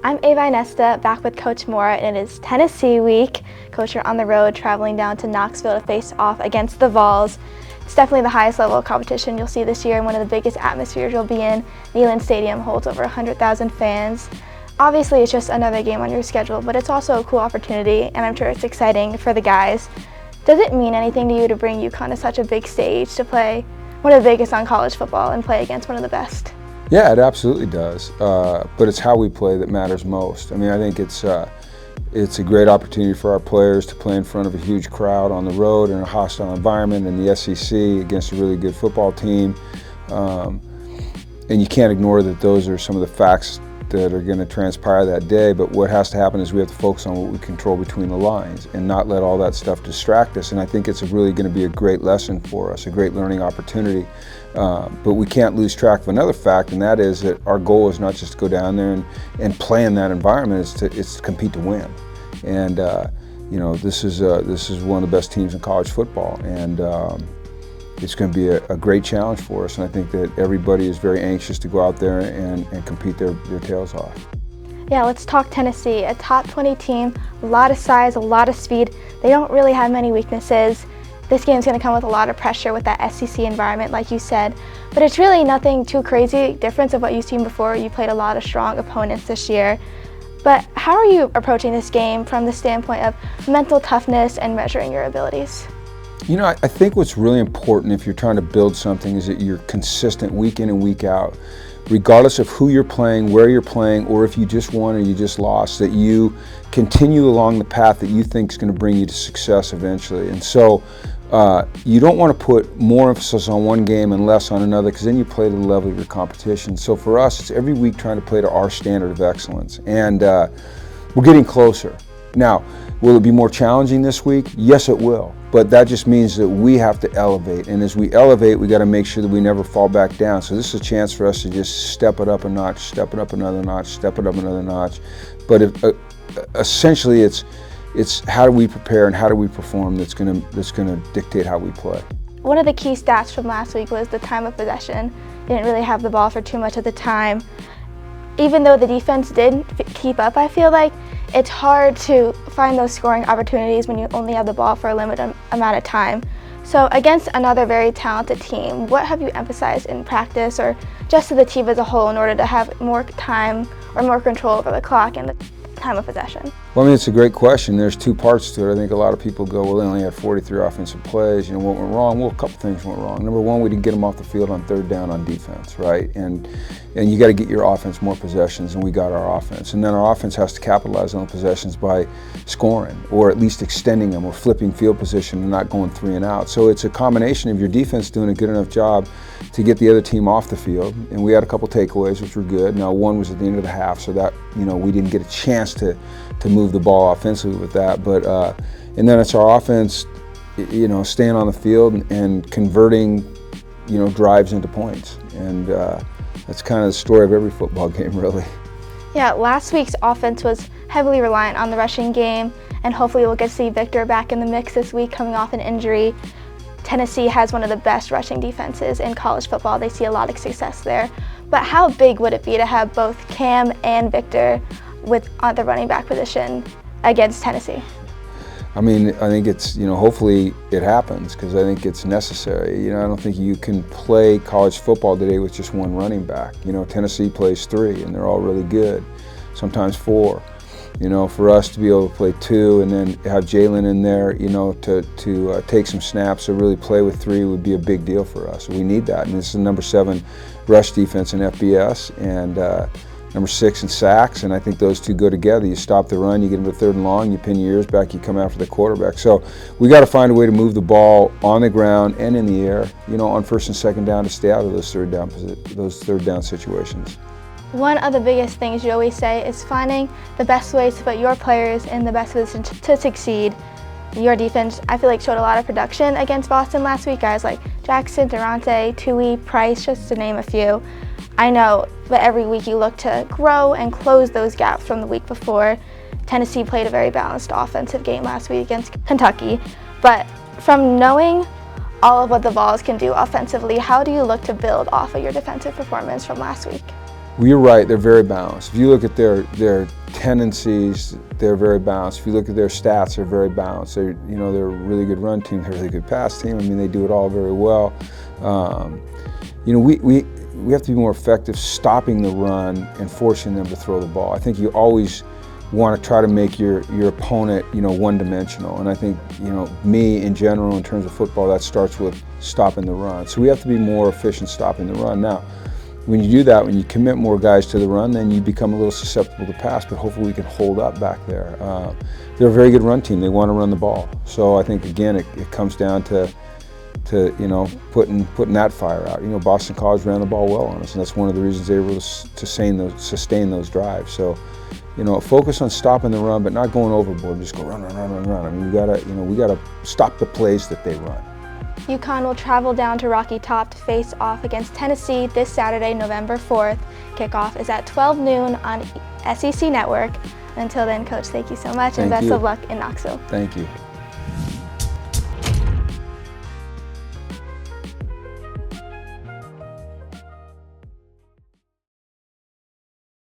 I'm Ava Inesta, back with Coach Mora, and it is Tennessee week. Coach, you're on the road traveling down to Knoxville to face off against the Vols. It's definitely the highest level of competition you'll see this year and one of the biggest atmospheres you'll be in. Neyland Stadium holds over 100,000 fans. Obviously, it's just another game on your schedule, but it's also a cool opportunity, and I'm sure it's exciting for the guys. Does it mean anything to you to bring UConn to such a big stage, to play one of the biggest on college football and play against one of the best? Yeah, it absolutely does, but it's how we play that matters most. I mean, I think it's a great opportunity for our players to play in front of a huge crowd on the road in a hostile environment in the SEC against a really good football team. And you can't ignore that those are some of the facts that are going to transpire that day, but what has to happen is we have to focus on what we control between the lines and not let all that stuff distract us. And I think it's really going to be a great lesson for us, a great learning opportunity. But we can't lose track of another fact, and that is that our goal is not just to go down there and play in that environment, it's to compete to win. And you know, this is one of the best teams in college football, and it's going to be a great challenge for us, and I think that everybody is very anxious to go out there and compete their tails off. Yeah, let's talk Tennessee, a top 20 team, a lot of size, a lot of speed. They don't really have many weaknesses. This game's going to come with a lot of pressure with that SEC environment, like you said, but it's really nothing too crazy different of what you've seen before. You played a lot of strong opponents this year. But how are you approaching this game from the standpoint of mental toughness and measuring your abilities? You know, I think what's really important if you're trying to build something is that you're consistent week in and week out, regardless of who you're playing, where you're playing, or if you just won or you just lost, that you continue along the path that you think is going to bring you to success eventually. And so you don't want to put more emphasis on one game and less on another, because then you play to the level of your competition. So for us, it's every week trying to play to our standard of excellence, and we're getting closer. Now, will it be more challenging this week? Yes, it will. But that just means that we have to elevate. And as we elevate, we got to make sure that we never fall back down. So this is a chance for us to just step it up a notch, step it up another notch, step it up another notch. But essentially, it's how do we prepare and how do we perform that's going to dictate how we play. One of the key stats from last week was the time of possession. Didn't really have the ball for too much of the time. Even though the defense did keep up, I feel like it's hard to find those scoring opportunities when you only have the ball for a limited amount of time. So against another very talented team, what have you emphasized in practice or just to the team as a whole in order to have more time or more control over the clock and the time of possession? Well, I mean, it's a great question. There's two parts to it. I think a lot of people go, well, they only had 43 offensive plays. You know, what went wrong? Well, a couple things went wrong. Number one, we didn't get them off the field on third down on defense, right? And you got to get your offense more possessions, and we got our offense. And then our offense has to capitalize on the possessions by scoring, or at least extending them, or flipping field position and not going 3 and out. So it's a combination of your defense doing a good enough job to get the other team off the field. And we had a couple takeaways, which were good. Now, one was at the end of the half, so that, you know, we didn't get a chance to move the ball offensively with that. But and then it's our offense, you know, staying on the field and converting, you know, drives into points. And that's kind of the story of every football game, really. Yeah, last week's offense was heavily reliant on the rushing game, and hopefully we'll get to see Victor back in the mix this week coming off an injury. Tennessee has one of the best rushing defenses in college football. They see a lot of success there. But how big would it be to have both Cam and Victor on the running back position against Tennessee? I mean, I think it's, you know, hopefully it happens, because I think it's necessary. You know, I don't think you can play college football today with just one running back. You know, Tennessee plays 3, and they're all really good, sometimes 4. You know, for us to be able to play 2 and then have Jalen in there, you know, to take some snaps or really play with 3 would be a big deal for us. We need that, and this is the number 7 rush defense in FBS, and number 6 in sacks, and I think those two go together. You stop the run, you get them to 3rd and long, you pin your ears back, you come after the quarterback. So we got to find a way to move the ball on the ground and in the air, you know, on 1st and 2nd down, to stay out of those third down situations. One of the biggest things you always say is finding the best ways to put your players in the best position to succeed. Your defense, I feel like, showed a lot of production against Boston last week. Guys like Jackson, Durante, Tui, Price, just to name a few. I know, but every week you look to grow and close those gaps from the week before. Tennessee played a very balanced offensive game last week against Kentucky. But from knowing all of what the Vols can do offensively, how do you look to build off of your defensive performance from last week? Well, you're right, they're very balanced. If you look at their tendencies, they're very balanced. If you look at their stats, they're very balanced. They're a really good run team, they're a really good pass team. I mean, they do it all very well. We have to be more effective stopping the run and forcing them to throw the ball. I think you always want to try to make your opponent, one-dimensional. And I think, me in general, in terms of football, that starts with stopping the run. So we have to be more efficient stopping the run. Now, when you do that, when you commit more guys to the run, then you become a little susceptible to pass, but hopefully we can hold up back there. They're a very good run team. They want to run the ball. So I think, again, it comes down to putting that fire out. Boston College ran the ball well on us, and that's one of the reasons they were able to sustain those drives. So, focus on stopping the run, but not going overboard. Just go run. I mean, we gotta stop the plays that they run. UConn will travel down to Rocky Top to face off against Tennessee this Saturday, November 4th. Kickoff is at 12 noon on SEC Network. Until then, Coach, thank you so much, and best of luck in Knoxville. Thank you.